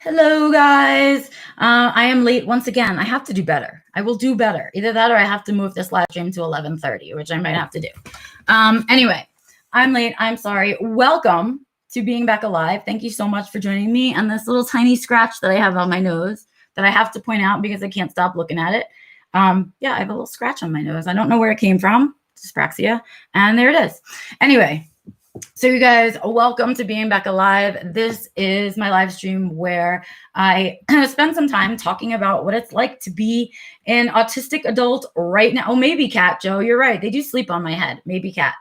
Hello, guys. I am late once again. I have to do better. I will do better. Either that or I have to move this live stream to 11:30, which I might have to do. Anyway, I'm late. I'm sorry. Welcome to Being Back Alive. Thank you so much for joining me. And this little tiny scratch that I have on my nose that I have to point out because I can't stop looking at it. Yeah, I have a little scratch on my nose. I don't know where it came from. Dyspraxia. And there it is. Anyway. So you guys, welcome to Being Back Alive. This is my live stream where I spend some time talking about what it's like to be an autistic adult right now. Oh, maybe Cat, Joe, you're right. They do sleep on my head. Maybe Cat.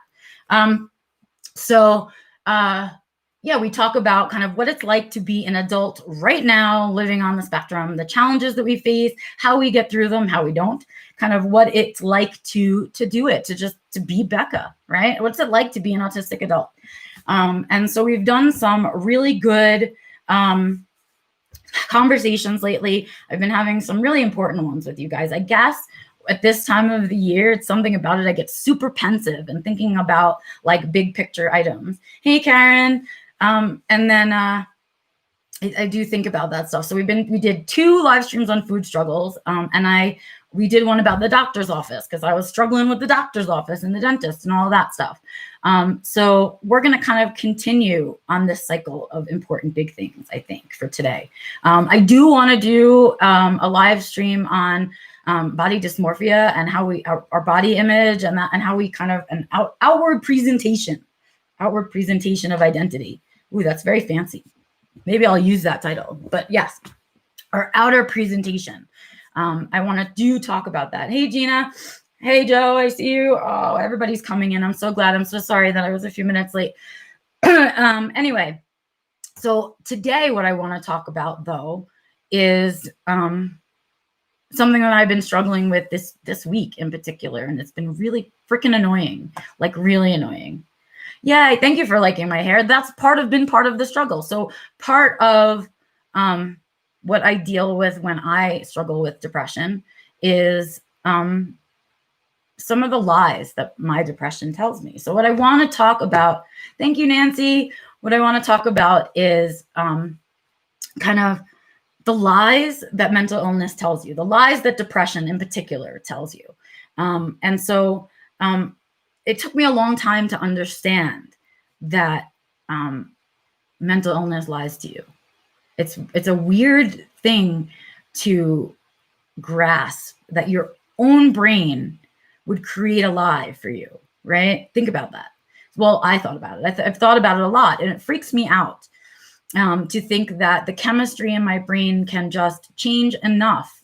Yeah, we talk about kind of what it's like to be an adult right now, living on the spectrum, the challenges that we face, how we get through them, how we don't, kind of what it's like to do it, to be Becca, right? What's it like to be an autistic adult? And so we've done some really good conversations lately. I've been having some really important ones with you guys. I guess at this time of the year, it's something about it. I get super pensive and thinking about like big picture items. Hey, Karen. And then I do think about that stuff. So we did 2 live streams on food struggles. And we did one about the doctor's office because I was struggling with the doctor's office and the dentist and all that stuff. So we're going to kind of continue on this cycle of important big things, I think, for today. I do want to do a live stream on body dysmorphia and how our body image and how we kind of an outward presentation of identity. Ooh, that's very fancy. Maybe I'll use that title, but yes, our outer presentation. I want to talk about that. Hey, Gina. Hey, Joe, I see you. Oh, everybody's coming in. I'm so glad. I'm so sorry that I was a few minutes late. Anyway, so today what I want to talk about, though, is something that I've been struggling with this week in particular, and it's been really freaking annoying, like really annoying. Yay, thank you for liking my hair. That's been part of the struggle. So part of what I deal with when I struggle with depression is some of the lies that my depression tells me. So what I want to talk about, thank you, Nancy. What I want to talk about is kind of the lies that mental illness tells you, the lies that depression in particular tells you. And so it took me a long time to understand that mental illness lies to you. It's a weird thing to grasp that your own brain would create a lie for you, right? Think about that. Well, I thought about it. I've thought about it a lot, and it freaks me out to think that the chemistry in my brain can just change enough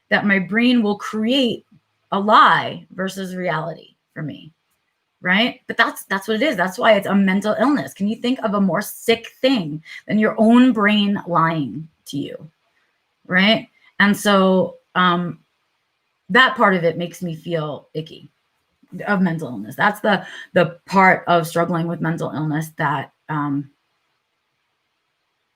that my brain will create a lie versus reality for me. Right? But that's what it is. That's why it's a mental illness. Can you think of a more sick thing than your own brain lying to you? Right? And so that part of it makes me feel icky of mental illness. That's the part of struggling with mental illness that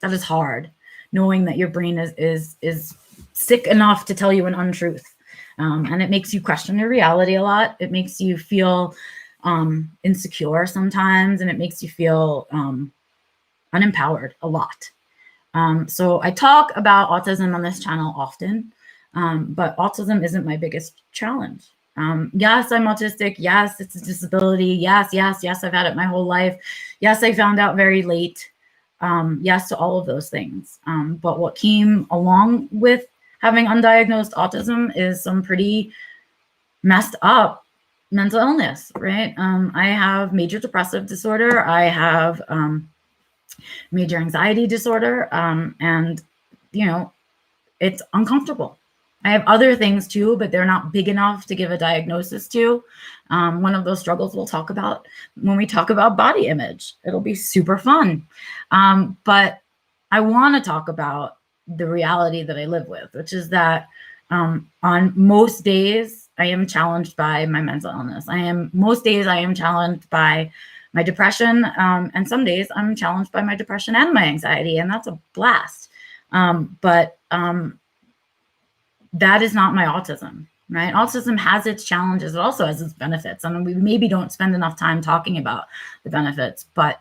is hard, knowing that your brain is sick enough to tell you an untruth. And it makes you question your reality a lot. It makes you feel insecure sometimes, and it makes you feel unempowered a lot. So I talk about autism on this channel often, but autism isn't my biggest challenge. Yes, I'm autistic. Yes, it's a disability. Yes, I've had it my whole life. Yes, I found out very late. Yes to all of those things. But what came along with having undiagnosed autism is some pretty messed up mental illness, right? I have major depressive disorder. I have major anxiety disorder. And, it's uncomfortable. I have other things too, but they're not big enough to give a diagnosis to. One of those struggles we'll talk about when we talk about body image. It'll be super fun. But I want to talk about the reality that I live with, which is that on most days, I am challenged by my mental illness. Most days I am challenged by my depression. And some days I'm challenged by my depression and my anxiety, and that's a blast. But that is not my autism, right? Autism has its challenges. It also has its benefits. I mean, we maybe don't spend enough time talking about the benefits, but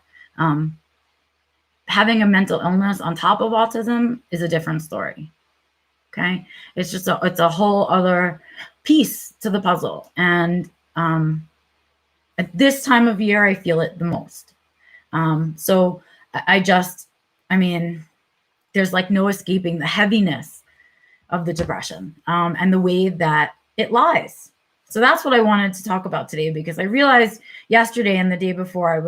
having a mental illness on top of autism is a different story. Okay. It's just it's a whole other piece to the puzzle. And at this time of year, I feel it the most. So I mean, there's like no escaping the heaviness of the depression and the way that it lies. So that's what I wanted to talk about today, because I realized yesterday and the day before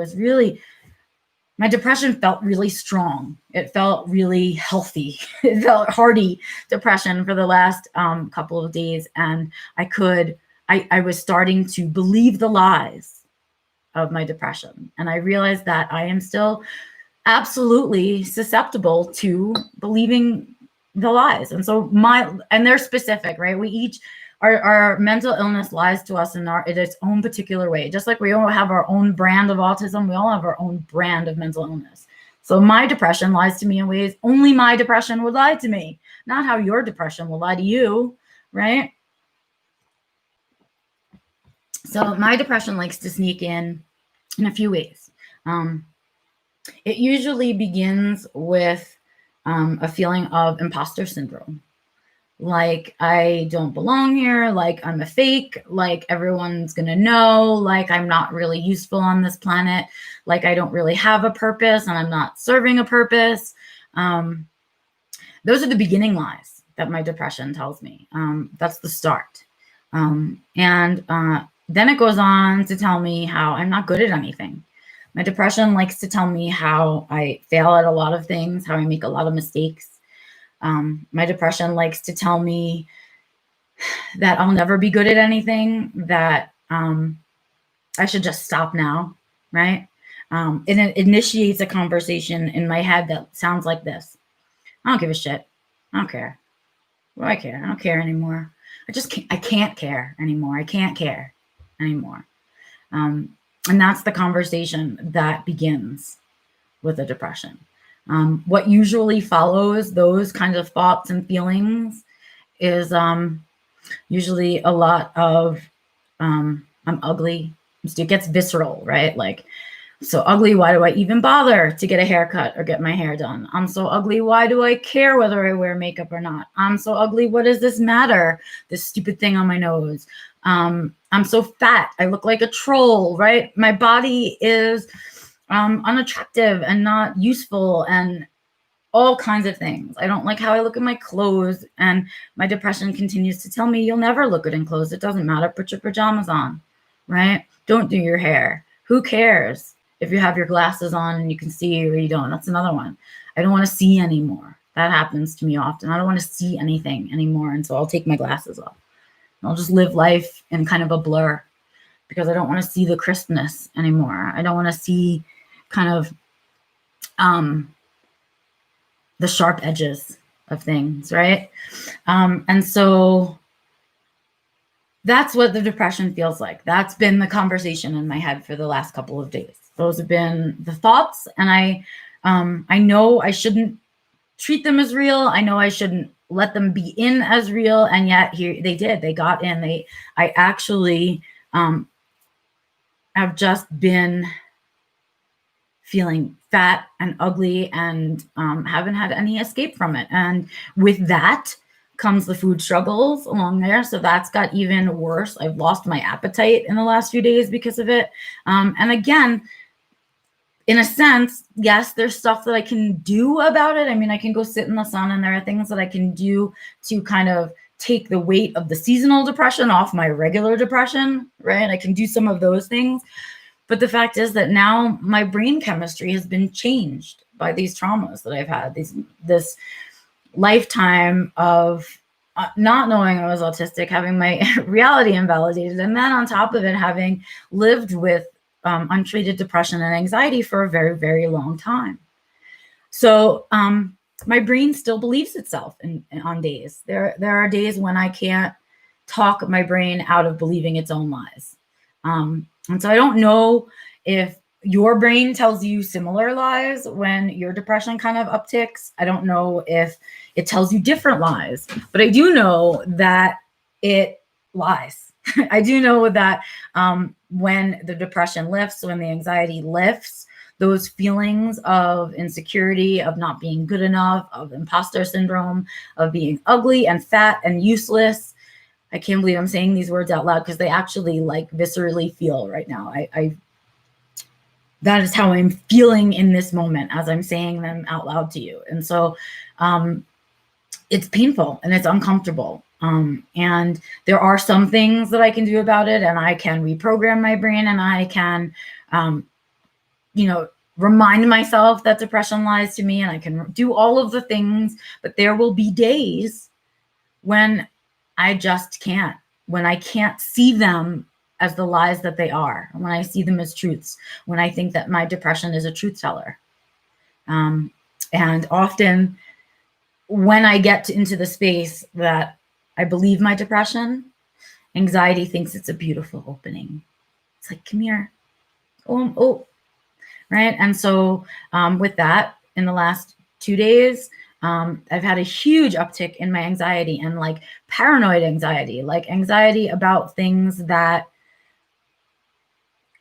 my depression felt really strong. It felt really healthy. It felt hearty depression for the last couple of days. And I was starting to believe the lies of my depression. And I realized that I am still absolutely susceptible to believing the lies. And so and they're specific, right? We each, our mental illness lies to us in its own particular way. Just like we all have our own brand of autism, we all have our own brand of mental illness. So my depression lies to me in ways only my depression would lie to me, not how your depression will lie to you, right? So my depression likes to sneak in a few ways. It usually begins with a feeling of imposter syndrome. Like I don't belong here, like I'm a fake, like everyone's gonna know, like I'm not really useful on this planet, like I don't really have a purpose and I'm not serving a purpose. Those are the beginning lies that my depression tells me. That's the start. And then it goes on to tell me how I'm not good at anything. My depression likes to tell me how I fail at a lot of things, how I make a lot of mistakes. My depression likes to tell me that I'll never be good at anything, that I should just stop now, right? And it initiates a conversation in my head that sounds like this. I don't give a shit. I don't care. What do I care? I don't care anymore. I can't care anymore. I can't care anymore. And that's the conversation that begins with a depression. What usually follows those kinds of thoughts and feelings is usually a lot of I'm ugly. It gets visceral, right? Like, so ugly, why do I even bother to get a haircut or get my hair done? I'm so ugly, why do I care whether I wear makeup or not? I'm so ugly, what does this matter? This stupid thing on my nose. I'm so fat, I look like a troll, right? My body is unattractive and not useful and all kinds of things. I don't like how I look in my clothes, and my depression continues to tell me you'll never look good in clothes. It doesn't matter. Put your pajamas on, right? Don't do your hair. Who cares if you have your glasses on and you can see or you don't? That's another one. I don't want to see anymore. That happens to me often. I don't want to see anything anymore, and so I'll take my glasses off. I'll just live life in kind of a blur because I don't want to see the crispness anymore. I don't want to see kind of the sharp edges of things, right? And so that's what the depression feels like. That's been the conversation in my head for the last couple of days. Those have been the thoughts, and I know I shouldn't treat them as real. I know I shouldn't let them be in as real, and yet here they did. They got in. I actually have just been feeling fat and ugly and haven't had any escape from it. And with that comes the food struggles along there. So that's got even worse. I've lost my appetite in the last few days because of it. And again, in a sense, yes, there's stuff that I can do about it. I mean, I can go sit in the sun, and there are things that I can do to kind of take the weight of the seasonal depression off my regular depression, right? I can do some of those things. But the fact is that now my brain chemistry has been changed by these traumas that I've had, this lifetime of not knowing I was autistic, having my reality invalidated, and then on top of it, having lived with untreated depression and anxiety for a very, very long time. So my brain still believes itself on days. There are days when I can't talk my brain out of believing its own lies. And so I don't know if your brain tells you similar lies when your depression kind of upticks. I don't know if it tells you different lies, but I do know that it lies. I do know that when the depression lifts, when the anxiety lifts, those feelings of insecurity, of not being good enough, of imposter syndrome, of being ugly and fat and useless. I can't believe I'm saying these words out loud because they actually like viscerally feel right now. That is how I'm feeling in this moment as I'm saying them out loud to you. And so it's painful and it's uncomfortable. And there are some things that I can do about it, and I can reprogram my brain, and I can, remind myself that depression lies to me, and I can do all of the things, but there will be days when I just can't, when I can't see them as the lies that they are, when I see them as truths, when I think that my depression is a truth teller. And often when I get into the space that I believe my depression, anxiety thinks it's a beautiful opening. It's like, come here. Oh, right. And so with that, in the last 2 days, I've had a huge uptick in my anxiety, and like paranoid anxiety, like anxiety about things that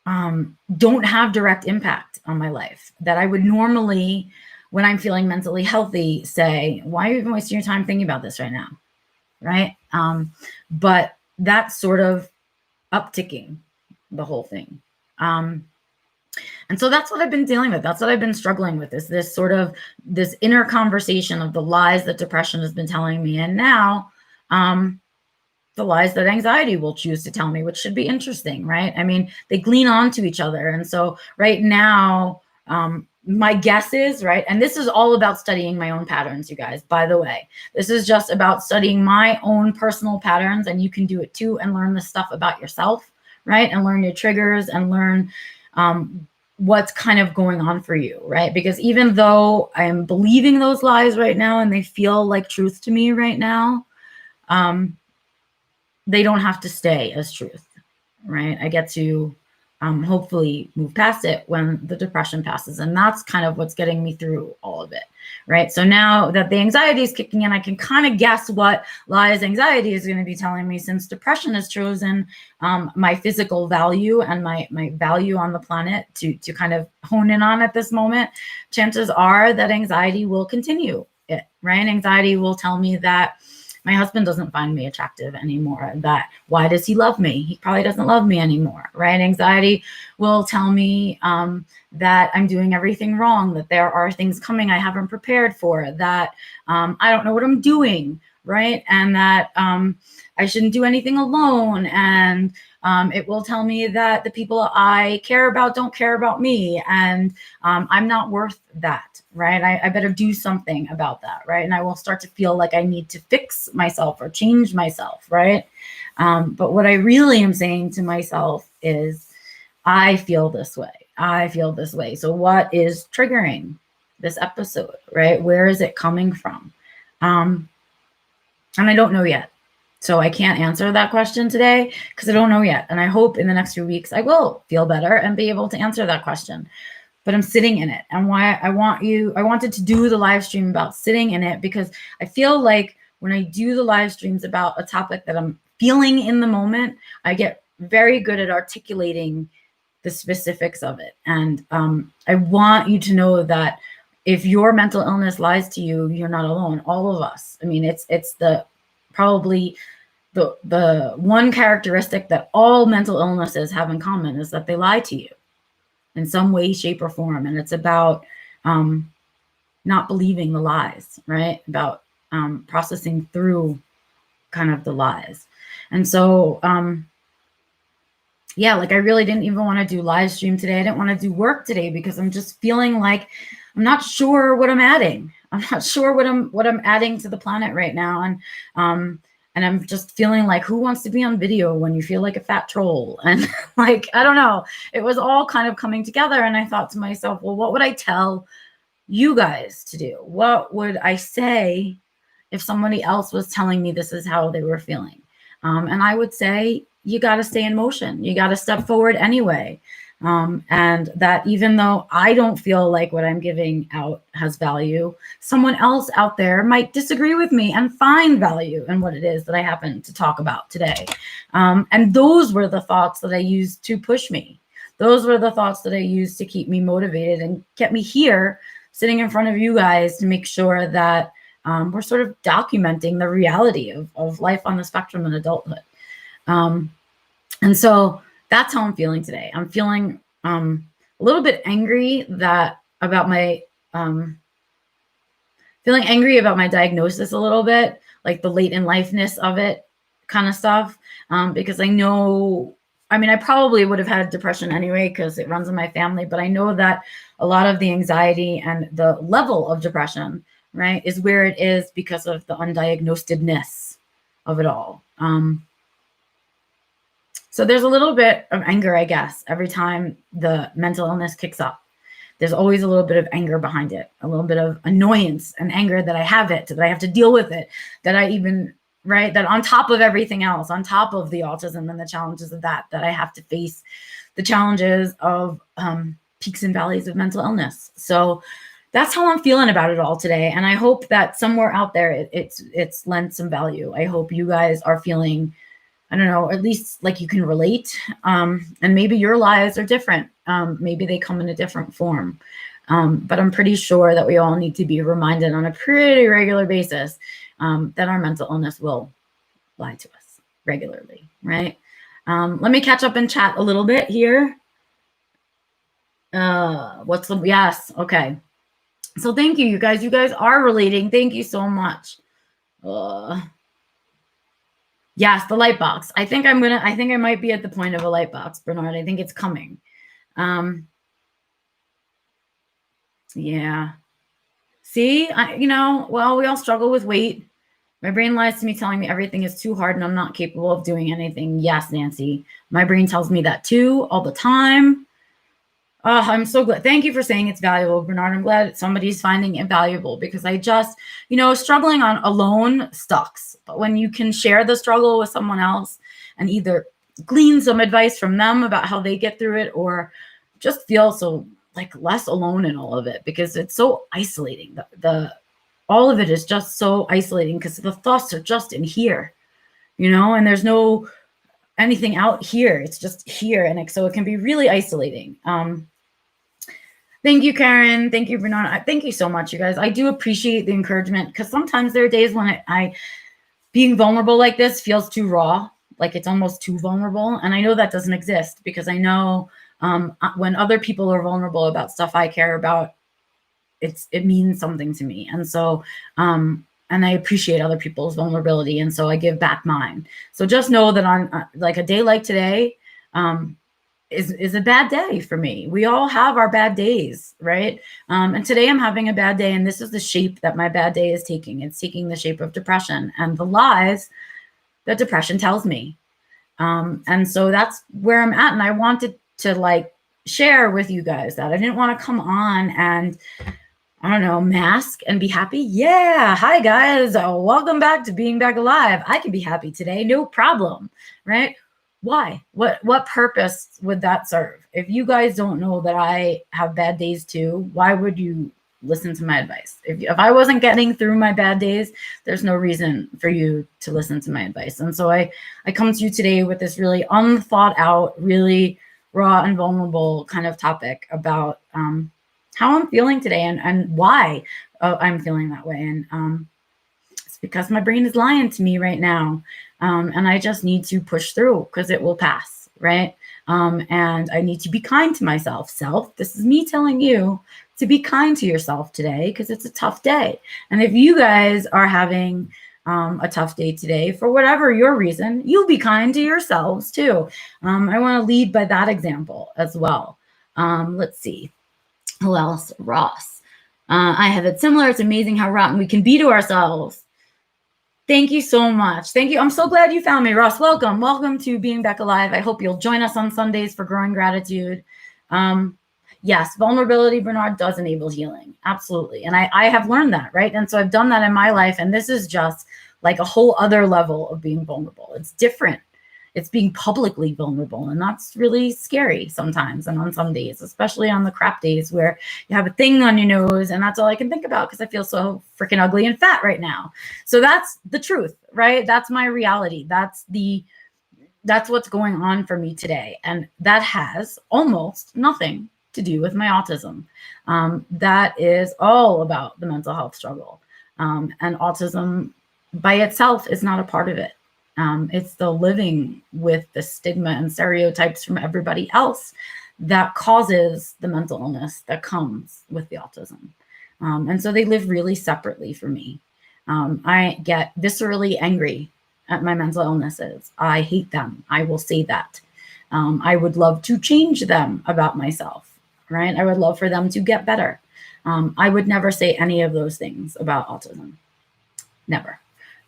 don't have direct impact on my life, that I would normally, when I'm feeling mentally healthy, say, why are you even wasting your time thinking about this right now? Right. But that's sort of upticking the whole thing. And so that's what I've been dealing with. That's what I've been struggling with, is this sort of this inner conversation of the lies that depression has been telling me. And now the lies that anxiety will choose to tell me, which should be interesting, right? I mean, they glean onto each other. And so right now, my guess is, right, and this is all about studying my own patterns, you guys, by the way. This is just about studying my own personal patterns, and you can do it too and learn this stuff about yourself, right? And learn your triggers and learn what's kind of going on for you, right? Because even though I'm believing those lies right now and they feel like truth to me right now, they don't have to stay as truth, right? I get to hopefully move past it when the depression passes. And that's kind of what's getting me through all of it, right? So now that the anxiety is kicking in, I can kind of guess what lies anxiety is going to be telling me, since depression has chosen my physical value and my value on the planet to kind of hone in on at this moment. Chances are that anxiety will continue it, right? Anxiety will tell me that my husband doesn't find me attractive anymore. That why does he love me? He probably doesn't love me anymore, right? Anxiety will tell me that I'm doing everything wrong, that there are things coming I haven't prepared for, that I don't know what I'm doing, right? And that I shouldn't do anything alone. And it will tell me that the people I care about don't care about me, and I'm not worth that, right? I better do something about that, right? And I will start to feel like I need to fix myself or change myself, right? But what I really am saying to myself is, I feel this way. I feel this way. So what is triggering this episode, right? Where is it coming from? And I don't know yet. So I can't answer that question today because I don't know yet. And I hope in the next few weeks I will feel better and be able to answer that question. But I'm sitting in it. And why I wanted to do the live stream about sitting in it, because I feel like when I do the live streams about a topic that I'm feeling in the moment, I get very good at articulating the specifics of it. And I want you to know that if your mental illness lies to you, you're not alone. All of us. I mean, it's probably the one characteristic that all mental illnesses have in common is that they lie to you in some way, shape, or form. And it's about not believing the lies, right? About processing through kind of the lies. And so, yeah, like I really didn't even want to do live stream today. I didn't want to do work today because I'm just feeling like I'm not sure what I'm adding. I'm not sure what I'm adding to the planet right now. And I'm just feeling like, who wants to be on video when you feel like a fat troll? And like, I don't know, it was all kind of coming together. And I thought to myself, well, what would I tell you guys to do? What would I say if somebody else was telling me this is how they were feeling? And I would say, you got to stay in motion. You got to step forward anyway. And that even though I don't feel like what I'm giving out has value, someone else out there might disagree with me and find value in what it is that I happen to talk about today. And those were the thoughts that I used to push me. Those were the thoughts that I used to keep me motivated and kept me here sitting in front of you guys to make sure that we're sort of documenting the reality of life on the spectrum in adulthood. And so that's how I'm feeling today. I'm feeling a little bit angry about my feeling angry about my diagnosis a little bit, like the late in lifeness of it kind of stuff. Because I know, I mean, I probably would have had depression anyway because it runs in my family, but I know that a lot of the anxiety and the level of depression, right, is where it is because of the undiagnosedness of it all. So there's a little bit of anger, I guess, every time the mental illness kicks up. There's always a little bit of anger behind it, a little bit of annoyance and anger that I have it, that I have to deal with it, that I even, right, that on top of everything else, on top of the autism and the challenges of that I have to face the challenges of peaks and valleys of mental illness. So that's how I'm feeling about it all today. And I hope that somewhere out there it's lent some value. I hope you guys are feeling, I don't know, at least like you can relate. And maybe your lives are different. Maybe they come in a different form. But I'm pretty sure that we all need to be reminded on a pretty regular basis that our mental illness will lie to us regularly, right? Let me catch up and chat a little bit here. Yes, okay. So thank you, you guys. You guys are relating. Thank you so much. Yes, the light box. I think I might be at the point of a light box, Bernard. I think it's coming. Yeah. See, well, we all struggle with weight. My brain lies to me, telling me everything is too hard and I'm not capable of doing anything. Yes, Nancy. My brain tells me that too, all the time. Oh, I'm so glad. Thank you for saying it's valuable, Bernard. I'm glad somebody's finding it valuable because I just, struggling on alone sucks. But when you can share the struggle with someone else and either glean some advice from them about how they get through it or just feel so like less alone in all of it because it's so isolating. All of it is just so isolating because the thoughts are just in here, and there's no anything out here. It's just here. And so it can be really isolating. Thank you, Karen. Thank you, Bernard. Thank you so much, you guys. I do appreciate the encouragement because sometimes there are days when I being vulnerable like this feels too raw, like it's almost too vulnerable. And I know that doesn't exist because I know when other people are vulnerable about stuff I care about, it means something to me. And so, and I appreciate other people's vulnerability. And so I give back mine. So just know that on like a day like today, is a bad day for me. We all have our bad days, right? And today I'm having a bad day, and this is the shape that my bad day is taking. It's taking the shape of depression and the lies that depression tells me. And so that's where I'm at. And I wanted to share with you guys that I didn't want to come on and I don't know, mask and be happy. Yeah. Hi guys. Welcome back to Being Back Alive. I can be happy today. No problem. Right? Why? What purpose would that serve? If you guys don't know that I have bad days too, why would you listen to my advice? If I wasn't getting through my bad days, there's no reason for you to listen to my advice. And so I come to you today with this really unthought out, really raw and vulnerable kind of topic about how I'm feeling today and why I'm feeling that way. And it's because my brain is lying to me right now. And I just need to push through because it will pass, right? And I need to be kind to myself. This is me telling you to be kind to yourself today because it's a tough day. And if you guys are having a tough day today, for whatever your reason, you be kind to yourselves too. I want to lead by that example as well. Let's see. Who else? Ross. I have it similar. It's amazing how rotten we can be to ourselves. Thank you so much. Thank you. I'm so glad you found me, Ross. Welcome. Welcome to Being Back Alive. I hope you'll join us on Sundays for Growing Gratitude. Yes, vulnerability, Bernard, does enable healing. Absolutely. And I have learned that, right? And so I've done that in my life. And this is just like a whole other level of being vulnerable. It's different. It's being publicly vulnerable. And that's really scary sometimes and on some days, especially on the crap days where you have a thing on your nose and that's all I can think about because I feel so freaking ugly and fat right now. So that's the truth, right? That's my reality. That's the that's what's going on for me today. And that has almost nothing to do with my autism. That is all about the mental health struggle. And autism by itself is not a part of it. It's the living with the stigma and stereotypes from everybody else that causes the mental illness that comes with the autism. And so they live really separately for me. I get viscerally angry at my mental illnesses. I hate them. I will say that. I would love to change them about myself, right? I would love for them to get better. I would never say any of those things about autism. Never.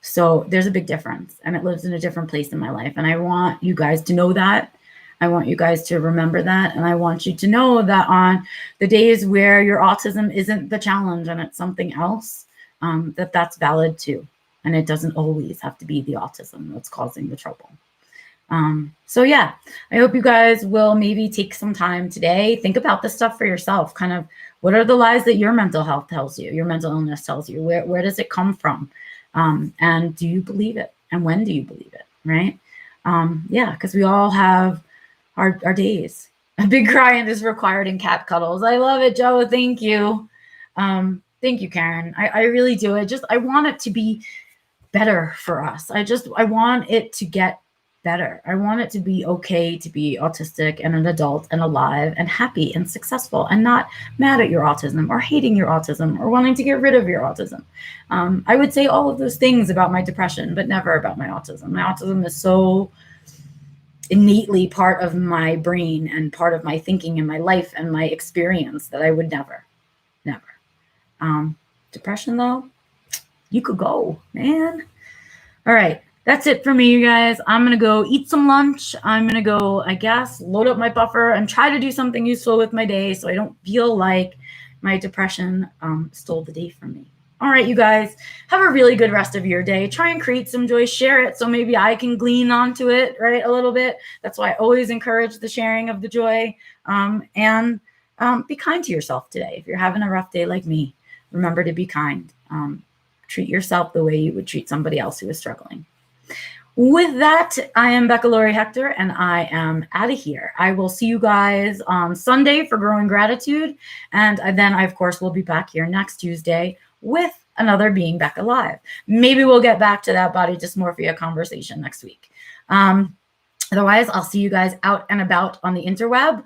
So there's a big difference, and it lives in a different place in my life. And I want you guys to know that. I want you guys to remember that. And I want you to know that on the days where your autism isn't the challenge and it's something else, that's valid too. And it doesn't always have to be the autism that's causing the trouble. So yeah, I hope you guys will maybe take some time today, think about this stuff for yourself. Kind of, what are the lies that your mental health tells you, your mental illness tells you? Where does it come from? And do you believe it? And when do you believe it? Right? Yeah, because we all have our days. A big crying is required in cat cuddles. I love it, Joe. Thank you. Thank you, Karen. I really do. I want it to be better for us. I want it to get better. I want it to be okay to be autistic and an adult and alive and happy and successful and not mad at your autism or hating your autism or wanting to get rid of your autism. I would say all of those things about my depression, but never about my autism. My autism is so innately part of my brain and part of my thinking and my life and my experience that I would never. Depression though, you could go, man. All right, that's it for me, you guys. I'm gonna go eat some lunch. I'm gonna go, I guess, load up my buffer and try to do something useful with my day so I don't feel like my depression stole the day from me. All right, you guys, have a really good rest of your day. Try and create some joy, share it so maybe I can glean onto it, right, a little bit. That's why I always encourage the sharing of the joy. And be kind to yourself today. If you're having a rough day like me, remember to be kind. Treat yourself the way you would treat somebody else who is struggling. With that, I am Becca Lori Hector, and I am out of here. I will see you guys on Sunday for Growing Gratitude. And then I, of course, will be back here next Tuesday with another Being Becca Live. Maybe we'll get back to that body dysmorphia conversation next week. Otherwise, I'll see you guys out and about on the interweb.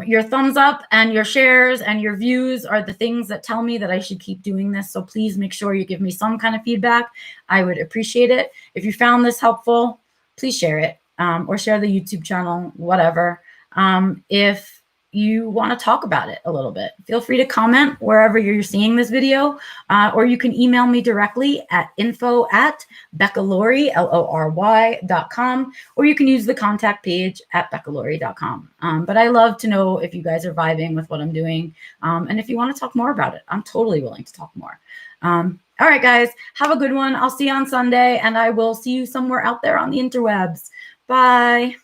Your thumbs up and your shares and your views are the things that tell me that I should keep doing this. So please make sure you give me some kind of feedback. I would appreciate it. If you found this helpful, please share it or share the YouTube channel, whatever. If you want to talk about it a little bit, feel free to comment wherever you're seeing this video, or you can email me directly at info@beccalory.com, or you can use the contact page at beccalory.com. But I love to know if you guys are vibing with what I'm doing. And if you want to talk more about it, I'm totally willing to talk more. All right, guys, have a good one. I'll see you on Sunday, and I will see you somewhere out there on the interwebs. Bye.